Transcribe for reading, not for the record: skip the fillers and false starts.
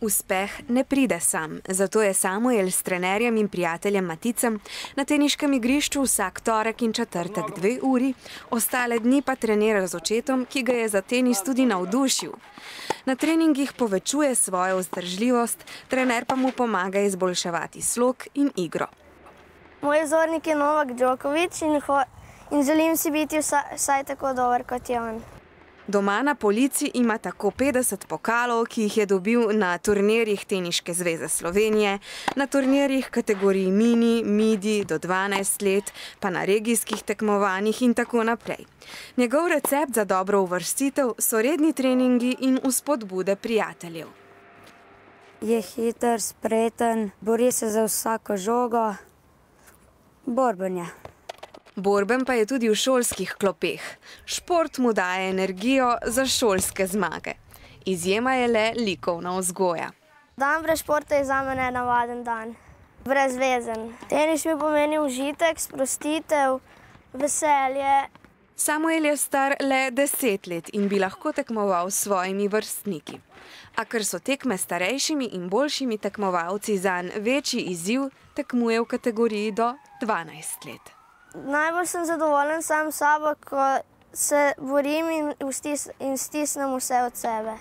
Uspeh ne pride sam, zato je Samuel s trenerjem in prijateljem Maticem na teniškem igrišču vsak torek in četrtek 2 uri, ostale dni pa trenira z očetom, ki ga je za tenis tudi navdušil. Na treningih povečuje svojo vzdržljivost, trener pa mu pomaga izboljševati slog in igro. Moj vzornik je Novak Djokovic in želim si biti vsaj tako dober, kot je on. Doma na polici ima tako 50 pokalov, ki jih je dobil na turnirjih Teniške zveze Slovenije, na turnirjih kategorij mini, midi do 12 let, pa na regijskih tekmovanjih in tako naprej. Njegov recept za dobro uvrstitev so redni treningi in vzpodbude prijateljev. Je hiter, spreten, bori se za vsako žogo, borben je. Borben pa je tudi v šolskih klopeh. Šport mu daje energijo za šolske zmage. Izjema je le likovna vzgoja. Dan brez športa je zame nenavaden dan. Brezvezen. Tenis mi pomeni užitek, sprostitev, veselje. Samuel je star le 10 let in bi lahko tekmoval s svojimi vrstniki. A ker so tekme s starejšimi in boljšimi tekmovalci zanj večji izziv, tekmuje v kategoriji do 12 let. Najbolj sem zadovoljen sam s sabo, ko se borim in stisnem vse od sebe.